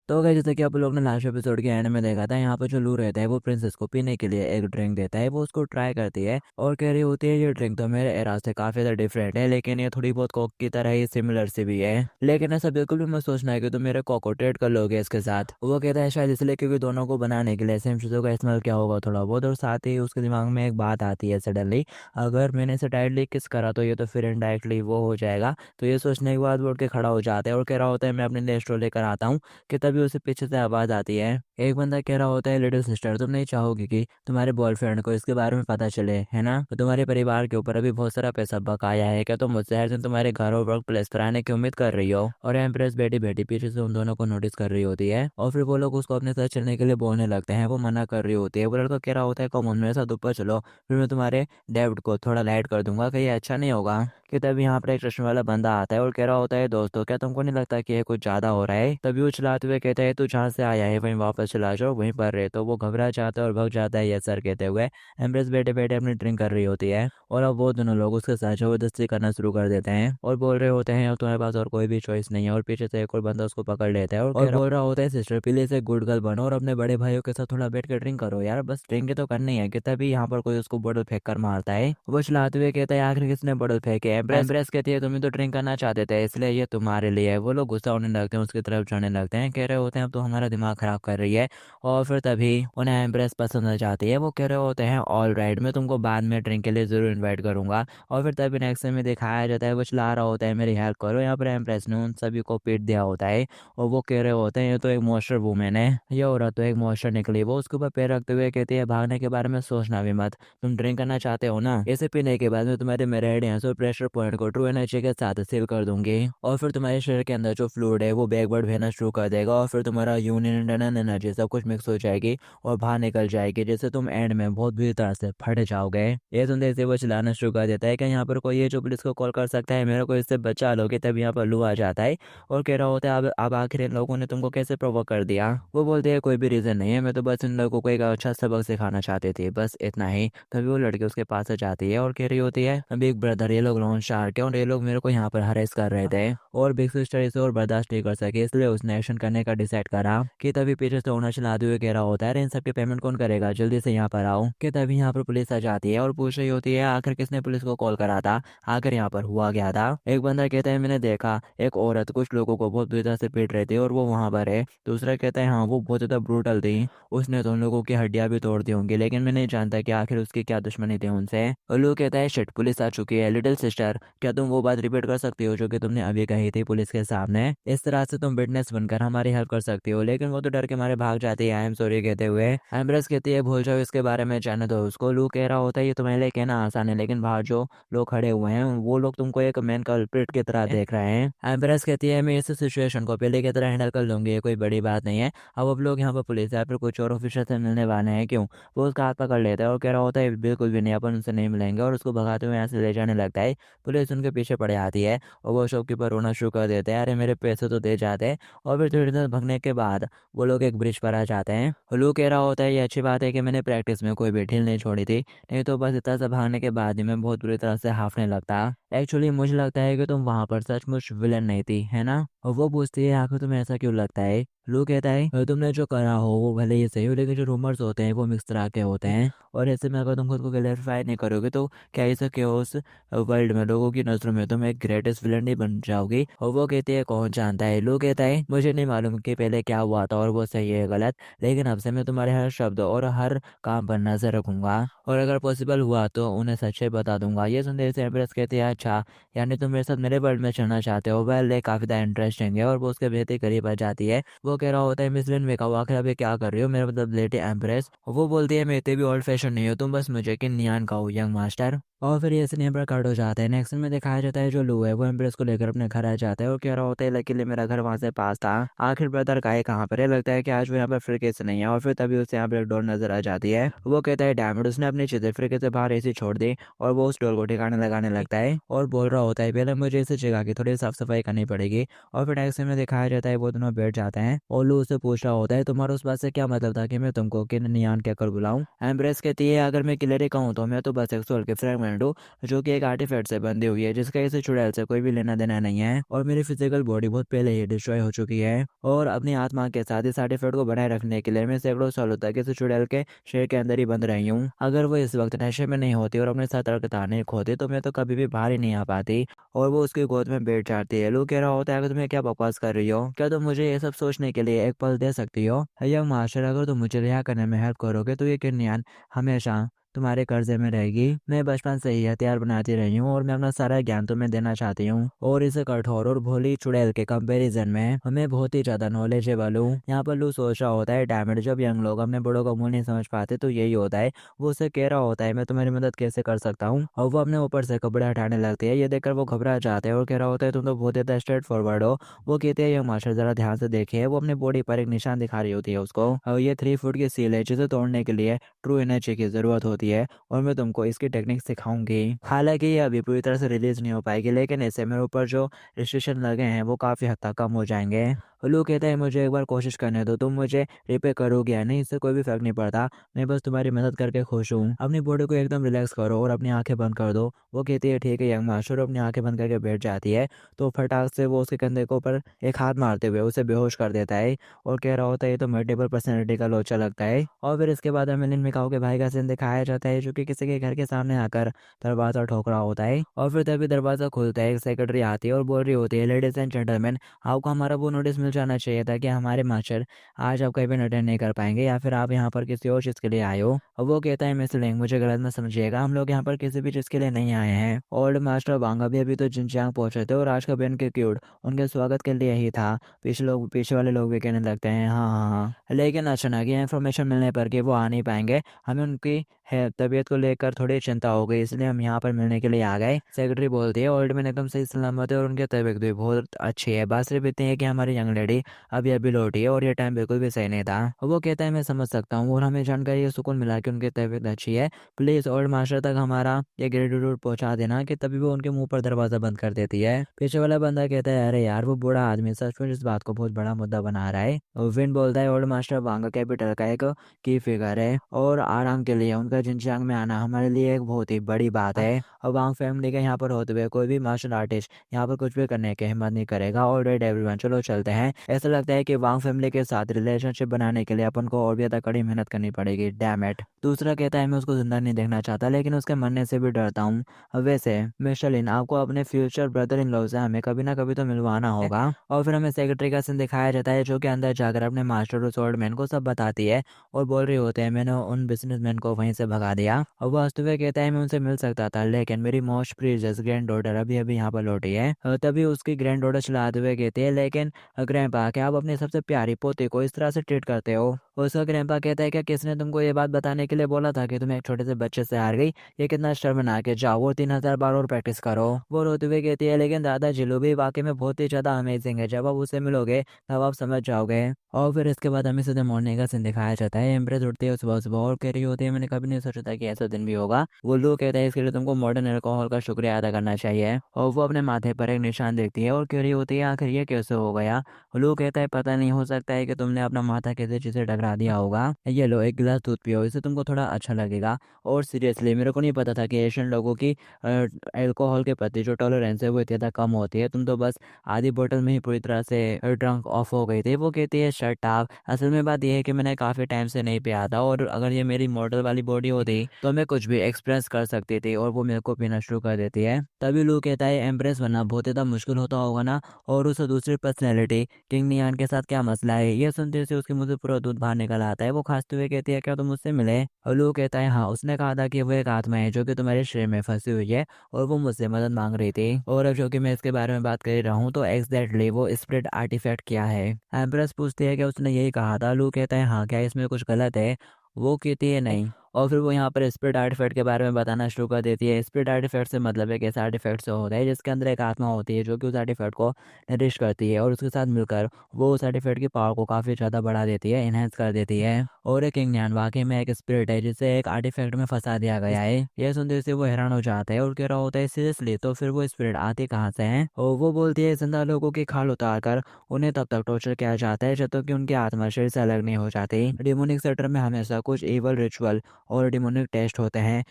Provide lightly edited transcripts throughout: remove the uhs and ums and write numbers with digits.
तो गाइस जैसे कि आप लोग ने लास्ट एपिसोड के एंड में देखा था, यहाँ पर जो लू रहता है वो प्रिंसेस को पीने के लिए एक ड्रिंक देता है। वो उसको ट्राई करती है और कह रही होती है ये ड्रिंक तो मेरे एरा से काफी ज्यादा डिफरेंट है, लेकिन ये थोड़ी बहुत कोक की तरह ही सिमिलर से भी है, लेकिन ऐसा बिल्कुल भी मत सोचना है कि तुम मेरे कोक को ट्रेड कर लोगे इसके साथ। वो कहता है शायद इसलिए क्योंकि दोनों को बनाने के लिए सेम चीजों का इस्तेमाल किया होगा थोड़ा बहुत। और साथ ही उसके दिमाग में एक बात आती है सडनली, अगर मैंने इसे डायरेक्टली किस करा तो ये तो फिर इनडायरेक्टली वो हो जाएगा। तो ये सोचने के बाद वो उठ के खड़ा हो जाता है और कह रहा होता है मैं अपने लिए स्ट्रॉ लेकर आता हूँ, कि तभी उसे पीछे से आवाज आती है। एक बंदा कह रहा होता है लिटिल सिस्टर तुम नहीं चाहोगी कि तुम्हारे बॉयफ्रेंड को इसके बारे में पता चले, है ना? तो तुम्हारे परिवार के ऊपर अभी बहुत सारा पैसा बकाया है, क्या तुम मुझसे हर दिन तुम्हारे घर और वर्क प्लेस पर आने की उम्मीद कर रही हो? और एम्प्रेस बेटी बेटी पीछे से उन दोनों को नोटिस कर रही होती है और फिर वो लोग उसको अपने साथ चलने के लिए बोलने लगते हैं। वो मना कर रही होती है। वो लड़का कह रहा होता है कॉमन मेरे साथ ऊपर चलो, फिर मैं तुम्हारे डेब्ट को थोड़ा लाइट कर दूंगा, कहीं अच्छा नहीं होगा? कि तभी यहाँ पर एक चश्मे वाला बंदा आता है और कह रहा होता है दोस्तों क्या तुमको नहीं लगता कि ये कुछ ज्यादा हो रहा है? तभी वो चलाते हुए कहता है तू जहाँ से आया है वहीं वापस चला जाओ, वहीं पर रहे। तो वो घबरा जाता है और भग जाता है ये सर कहते हुए। एम्ब्रेस बैठे बैठे अपनी ड्रिंक कर रही होती है और अब वो दोनों लोग उसके साथ जबरदस्ती करना शुरू कर देते हैं और बोल रहे होते हैं अब तुम्हारे पास और कोई भी चॉइस नहीं है। और पीछे से एक और बंदा उसको पकड़ लेता है और बोल रहा होता है सिस्टर प्लीज एक गुड गर्ल बनो और अपने बड़े भाइयों के साथ थोड़ा बैठ कर ड्रिंक करो यार, बस ड्रिंक तो करनी है। कि तभी यहाँ पर कोई उसको बोतल फेंक कर मारता है। वो चलाते हुए कहता है आखिर किसने बोतल फेंके? एम्ब्रेस कहती है तुम ही तो ड्रिंक करना चाहते थे इसलिए ये तुम्हारे लिए है। वो लोग गुस्सा होने लगते हैं, उसकी तरफ जाने लगते हैं, कह रहे होते हैं अब तो हमारा दिमाग खराब कर रही है। और फिर तभी उन्हें एम्प्रेस पसंद आ जाती है। वो कह रहे होते हैं ऑल राइट मैं तुमको बाद में ड्रिंक के लिए जरूर इनवाइट करूंगा। और फिर तभी नेक्स्ट में दिखाया जाता है वो चला रहा होता है मेरी हेल्प करो। यहाँ पर एम्प्रेस ने उन सभी को पीट दिया होता है और वो कह रहे होते हैं ये तो एक मॉन्स्टर वूमेन है, ये औरत तो एक मॉन्स्टर निकली। वो उसके ऊपर पैर रखते हुए कहती है भागने के बारे में सोचना भी मत, तुम ड्रिंक करना चाहते हो ना? इसे पीने के बाद में तुम्हारे मेरेडियंस और प्रेशर पॉइंट को ट्रू एनर्जी के साथ सील कर दूंगी और फिर तुम्हारे शरीर के अंदर जो फ्लूइड है वो बैकवर्ड बहना शुरू कर देगा और फिर तुम्हारा यूनियन इंटरनल एनर्जी सब कुछ मिक्स हो जाएगी और बाहर निकल जाएगी, जिससे तुम एंड में बहुत बुरी तरह से फट जाओगे। ये सुनते से वो चिल्लाना शुरू कर देता है कि यहाँ पर कोई है जो पुलिस को कॉल कर सकता है, मेरे को इससे बचा लोगे? तब यहाँ पर लू आ जाता है और कह रहा होता है अब आखिर इन लोगों ने तुमको कैसे प्रोवोक कर दिया? वो बोलते हैं कोई भी रीजन नहीं है, मैं तो बस इन लोगों को एक अच्छा सबक सिखाना चाहती थी, बस इतना ही। तभी वो लड़की उसके पास आ जाती है और कह रही होती है बिग ब्रदर ये लोग लोन शार्क है और ये लोग मेरे को यहाँ पर हरेस कर रहे थे और बिग सिस्टर इसे और बर्दाश्त नहीं कर सके, इसलिए उसने एक्शन करने का डिसाइड करा। कि तभी पीछे से ओनर चलाते हुए कह रहा होता है इन सब की पेमेंट कौन करेगा, जल्दी से यहाँ पर आओ। कि तभी यहाँ पर पुलिस आ जाती है और पूछ रही होती है आखिर किसने पुलिस को कॉल करा था, आखिर यहाँ पर हुआ गया था? एक बंदा कहता है मैंने देखा एक औरत कुछ लोगों को बहुत बुरी तरह से पीट रही थी और वो वहां पर है। दूसरा कहता है हाँ वो बहुत ज्यादा ब्रूटल थी, उसने तो उन लोगों की हड्डियां भी तोड़ दी होंगी, लेकिन मैं नहीं जानता कि आखिर उसकी क्या दुश्मनी थी उनसे। उल्लू कहता है शिट पुलिस आ चुकी है, लिटिल सिस्टर क्या तुम वो बात रिपीट कर सकती हो जो कि तुमने अभी कही थी पुलिस के सामने? इस तरह से तुम विटनेस बनकर हमारी हेल्प कर सकती हो। लेकिन वो तो डर के मारे भाग जाती है आई एम सॉरी कहते हुए। एम्ब्रेस कहती है भूल जाओ इसके बारे में, जाने दो उसको। लू कह रहा होता है ये तुम्हारे लिए कहना आसान है, लेकिन बाहर जो लोग खड़े हुए हैं वो लोग तुमको एक मेन कल्प्रिट की तरह देख रहे हैं। एम्ब्रेस कहती है मैं इस सिचुएशन को पहले की तरह हैंडल कर लूंगी, ये कोई बड़ी बात नहीं है। अब लोग यहाँ पर पुलिस या फिर कुछ और ऑफिसर से मिलने वाले हैं क्यों? वो उसका हाथ पकड़ लेता है और कह रहा होता है बिल्कुल भी नहीं, अपन उनसे नहीं मिलेंगे और उसको भगाते हुए यहाँ से ले जाने लगता है। पुलिस उनके पीछे पड़ जाती है और वो शॉपकीपर रोना शुरू कर देते हैं अरे मेरे पैसे तो दे जाते हैं। और फिर थोड़ी देर भगने के बाद वो लोग एक ब्रिज पर आ जाते हैं। लू कह रहा होता है ये अच्छी बात है कि मैंने प्रैक्टिस में कोई भी ढील नहीं छोड़ी थी, नहीं तो बस इतना सा भागने के बाद ही मैं बहुत बुरी तरह से हाफने लगता। एक्चुअली मुझे लगता है कि तुम वहां पर सचमुच विलन नहीं थी, है ना? और वो पूछती है आखिर तुम्हें ऐसा क्यों लगता है? लू कहता है तुमने जो करा हो वो भले ही सही हो, लेकिन जो रूमर्स होते हैं वो मिक्स तरह के होते हैं और ऐसे में अगर तुम खुद को क्लैरिफाई नहीं करोगे तो क्या इस chaos वर्ल्ड में लोगों की नजरों में तुम एक ग्रेटेस्ट विलन नहीं बन जाओगी? और वो कहती है कौन जानता है। लू कहता है मुझे नहीं मालूम कि पहले क्या हुआ था और वो सही है गलत, लेकिन अब से मैं तुम्हारे हर शब्द और हर काम पर नजर रखूंगा और अगर पॉसिबल हुआ तो उन्हें सच्चाई बता दूंगा। ये सुनते से एम्प्रेस कहती है अच्छा यानी तुम मेरे साथ मेरे वर्ल्ड में चलना चाहते हो? वेल ये काफी ज्यादा इंटरेस्टिंग है और वो उसके बेहद ही करीब आ जाती है। वो कह रहा होता है मिस लिन बेका आखिर अभी क्या कर रही हो, मेरा मतलब लेडी एम्प्रेस। वो बोलती है मैं इतने भी ओल्ड फैशन नहीं हो, तुम बस मुझे कि नियान का हो यंग मास्टर। और फिर ये सीन पर कट हो जाता है। नेक्स्ट में दिखाया जाता है जो लू है वो एम्प्रेस को लेकर अपने घर आ जाता है और कह रहा होता है लकीली मेरा घर वहां से पास था, आखिर ब्रदर का है कहाँ पर है, लगता है कि आज वो यहाँ पर फिर कैसे नहीं है। और फिर तभी उसे यहाँ पर एक डोर नजर आ जाती है। वो कहता है डैमेड उसने अपनी रिफ्रिजरेटर से बाहर एसी छोड़ दी और वो उस डोर को ठिकाने लगाने लगता है और बोल रहा होता है पहले मुझे इसे जगह की थोड़ी साफ सफाई करनी पड़ेगी। और फिर नेक्स्ट में दिखाया जाता है वो दोनों बैठ जाते हैं और लू उससे पूछ रहा होता है तुम्हारा उस बात से क्या मतलब था कि मैं तुमको किन नियान क्या कर बुलाऊं। एम्ब्रेस कहती है अगर मैं क्लियर कहूँ तो मैं तो बस एक सोल के फ्रेगमेंट हूँ जो कि एक आर्टिफैक्ट से बंधी हुई है जिसका इसे चुड़ैल से कोई भी लेना देना नहीं है और मेरी फिजिकल बॉडी बहुत पहले ही डिस्ट्रॉय हो चुकी है और अपनी आत्मा के साथ इस आर्टिफैक्ट को बनाए रखने के लिए मैं सैकड़ों सालों तक इस चुड़ैल के शेर के अंदर ही बंद रही हूँ। अगर वो इस वक्त नशे में नहीं होती और अपने सतर्कता नहीं खोती तो मैं तो कभी भी बाहर ही नहीं आ पाती। और वो उसकी गोद में बैठ जाती है। लू कह रहा होता है अगर तुम्हें क्या बकवास कर रही हो, क्या तुम मुझे ये सब सोचने के लिए एक पल दे सकती हो। यंग मास्टर अगर तुम मुझे रिहा करने में हेल्प करोगे तो ये किरनियान हमेशा तुम्हारे कर्जे में रहेगी। मैं बचपन से ही हथियार बनाती रही हूँ और मैं अपना सारा ज्ञान तुम्हें देना चाहती हूँ और इस कठोर और भोली चुड़ैल के कंपैरिजन में हमें बहुत ही ज्यादा नॉलेजेबल हूँ। यहाँ पर लू सोच रहा होता है डैमेज जब यंग लोग अपने बड़ों का मूल्य नहीं समझ पाते तो यही होता है। वो उसे कह रहा होता है मैं तुम्हारी मदद कैसे कर सकता हूँ और वो अपने ऊपर से कपड़े हटाने लगती है। ये देखकर वो घबरा जाते हैं और कह रहा होता है तुम तो बहुत ही स्ट्रेट फॉरवर्ड हो। वो कहते हैं यंग मास्टर जरा ध्यान से देखिए। वो अपने बॉडी पर एक निशान दिखा रही होती है उसको और ये 3 फुट की सील है जिसे तोड़ने के लिए ट्रू एनर्जी की जरूरत होती है और मैं तुमको इसकी टेक्निक सिखाऊंगी। हालांकि ये अभी पूरी तरह से रिलीज नहीं हो पाएगी लेकिन इससे मेरे ऊपर जो रिस्ट्रिक्शन लगे हैं वो काफी हद तक कम हो जाएंगे। लू कहता है मुझे एक बार कोशिश करने दो, तुम मुझे रिपेयर करोगे या नहीं इससे कोई भी फर्क नहीं पड़ता, मैं बस तुम्हारी मदद करके खुश हूँ। अपनी बॉडी को एकदम रिलैक्स करो और अपनी आंखें बंद कर दो। वो कहती है ठीक है यंग मास्टर। अपनी आंखें बंद करके बैठ जाती है तो फटाक से वो उसके कंधे के ऊपर एक हाथ मारते हुए उसे बेहोश कर देता है और कह रहा होता है ये तो मल्टीपल पर्सनैलिटी का लोचा लगता है। और फिर इसके बाद हमें लिन मिकाओ के भाई का सीन दिखाया जाता है जो कि किसी के घर के सामने आकर दरवाजा ठोक रहा होता है और फिर तभी दरवाजा खुलता है। एक सेक्रेटरी आती है और बोल रही होती है लेडीज एंड जेंटलमैन आपको हमारा वो नोटिस मिल जाना चाहिए था कि हमारे मास्टर आज आप कहीं भी अटेंड नहीं कर पाएंगे या फिर आप यहाँ पर किसी और चीज़ के लिए आए हो। और वो कहता है मिस लिंग मुझे गलत मत समझिएगा, हम लोग यहाँ पर किसी भी चीज़ के लिए नहीं आए हैं। ओल्ड मास्टर वांगा भी अभी तो जिनचांग पहुंचे थे और आज का बेन के क्यूड उनके स्वागत के लिए ही था। पीछे वाले लोग भी कहने लगते हैं हाँ हाँ हाँ, लेकिन अचानक ये इन्फॉर्मेशन मिलने पर कि वो आ नहीं पाएंगे हमें उनकी है तबीयत को लेकर थोड़ी चिंता हो गई इसलिए हम यहाँ पर मिलने के लिए आ गए। सेक्रेटरी बोलती है ओल्ड मैन एकदम सही सलामत है और उनकी तबीयत भी बहुत अच्छी है, बात सिर्फ इतनी है कि हमारी यंग लेडी अभी अभी लौटी है और ये टाइम बिल्कुल भी सही नहीं था। वो कहता है मैं समझ सकता हूँ और हमें जानकर ये सुकून मिला कि उनकी तबीयत अच्छी है, प्लीज ओल्ड मास्टर तक हमारा ये ग्रेटिट्यूड पहुंचा देना। कि तभी वो उनके मुंह पर दरवाजा बंद कर देती है। पीछे वाला बंदा कहता है अरे यार वो बूढ़ा आदमी सचमुच इस बात को बहुत बड़ा मुद्दा बना रहा है। विन बोलता है ओल्ड मास्टर वांगा कैपिटल का एक की फिगर है और आराम के लिए उनका जिनचांग में आना हमारे लिए एक बहुत ही बड़ी बात है। और वांग फैमिली के यहाँ पर होते हुए कोई भी मार्शल आर्टिस्ट यहाँ पर कुछ भी करने की हिम्मत नहीं करेगा। ऑलराइट एवरीवन चलो चलते हैं। ऐसा लगता है कि वांग फैमिली के साथ रिलेशनशिप बनाने के लिए अपन को और भी ज्यादा कड़ी मेहनत करनी पड़ेगी, डैम इट। दूसरा कहता है मैं उसको जिंदा नहीं देखना चाहता लेकिन उसके मरने से भी डरता हूँ। वैसे मिस्टर लिन आपको अपने फ्यूचर ब्रदर इन लॉ से हमें कभी ना कभी तो मिलवाना होगा। और फिर हमें सेक्रेटरी का सीन दिखाया जाता है जो कि अंदर जाकर अपने मास्टर और मैन को सब बताती है और बोल रही होते हैं मैंने उन बिजनेसमैन को वहीं से भगा दिया। और वो हंसते हुए कहता है मैं उनसे मिल सकता था लेकिन मेरी मोस्ट प्रीशियस ग्रैंड डॉटर अभी अभी यहाँ पर लौटी है। तभी उसकी ग्रैंड डॉटर चलाते हुए कहती है लेकिन ग्रैंडपा क्या आप अपनी सबसे प्यारी पोती को इस तरह से ट्रीट करते हो। उसका ग्रैंडपा कहता है क्या किसने तुमको ये बात बताने के लिए बोला था कि तुम एक छोटे से बच्चे से हार गई, ये कितना शर्मनाक है, जाओ और 3,000 बार और प्रैक्टिस करो। वो रोते हुए कहती है लेकिन दादा जिलू भी वाकई में बहुत ही ज्यादा अमेजिंग है, जब आप उससे मिलोगे तब आप समझ जाओगे। और फिर इसके बाद हमें सीधे मॉर्निंग का सीन दिखाया जाता है। एम्प्रेस उठती है सुबह सुबह और कह रही होती है मैंने कभी नहीं सोचा था कि ऐसा दिन भी होगा। वो लोग कहता है इसके लिए तुमको मॉडर्न अल्कोहल का शुक्रिया अदा करना चाहिए। और वो अपने माथे पर एक निशान देखती है और कह रही होती है आखिर ये कैसे हो गया। लोग कहता है पता नहीं, हो सकता है कि तुमने अपना माथा किसी चीज से टकरा दिया होगा। ये लो एक गिलास दूध पियो, इससे तुमको थोड़ा अच्छा लगेगा। और सीरियसली मेरे को नहीं पता था कि एशियन लोगों की अल्कोहल के प्रति जो टॉलरेंस है वो इतनी ज़्यादा कम होती है, तुम तो बस आधी बोतल में ही पूरी तरह से ड्रंक ऑफ हो गई थी। वो कहती है शट अप, असल में बात यह है कि मैंने काफ़ी टाइम से नहीं पिया था और अगर ये मेरी मॉडल वाली बॉडी होती तो मैं कुछ भी एक्सप्रेस कर सकती थी। और वो मेरे को पीना शुरू कर देती है। तभी लू कहता है एम्प्रेस बनना बहुत ज़्यादा मुश्किल होता होगा ना, और उस दूसरी पर्सनैलिटी किंग नियान के साथ क्या मसला है। ये सुनते से उसके मुंह से पूरा दूध बाहर निकल आता है। वो खांसते हुए कहती है क्या तुम मुझसे मिले। और लू कहता है हाँ, उसने कहा था कि वो एक आत्मा है जो कि तुम्हारे शरीर में फंसी हुई है और वो मुझसे मदद मांग रही थी। और अब जो कि मैं इसके बारे में बात कर रहा हूँ तो एग्जैक्टली वो स्प्रिट आर्टिफैक्ट क्या है। एम्प्रेस पूछती है कि उसने यही कहा था। लू कहता है हाँ, क्या इसमें कुछ गलत है। वो कहती है नहीं, और फिर वो यहाँ पर स्पिरिट आर्टिफैक्ट के बारे में बताना शुरू कर देती है। स्पिरिट आर्टिफैक्ट से मतलब एक ऐसा आर्टिफैक्ट से होता है जिसके अंदर एक आत्मा होती है जो कि उस आर्टिफैक्ट को नरिश करती है और उसके साथ मिलकर वो उस आर्टिफैक्ट की पावर को काफ़ी ज़्यादा बढ़ा देती है, इन्हेंस कर देती है। और एक ज्ञान वाकई में एक स्पिरिट है जिसे एक आर्टिफैक्ट में फंसा दिया गया है। यह सुनते से वो हैरान हो जाता है और कह रहा होता है सीरियसली, तो फिर वो स्पिरिट आती कहाँ से हैं? और वो बोलती है जिंदा लोगों की खाल उतार कर उन्हें तब तक टॉर्चर किया जाता है जब तक कि उनकी आत्मा शरीर से अलग नहीं हो जाती। डिमोनिक सेक्टर में हमेशा कुछ एवल रिचुअल और डिमोनिक टेस्ट होते हैं।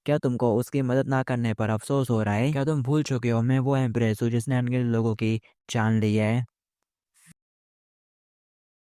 क्या तुमको उसकी मदद ना करने पर अफसोस हो रहा है? क्या तुम भूल चुके हो मैं वो एम्प्रेस हूँ जिसने अनगिनत लोगों की जान ली है?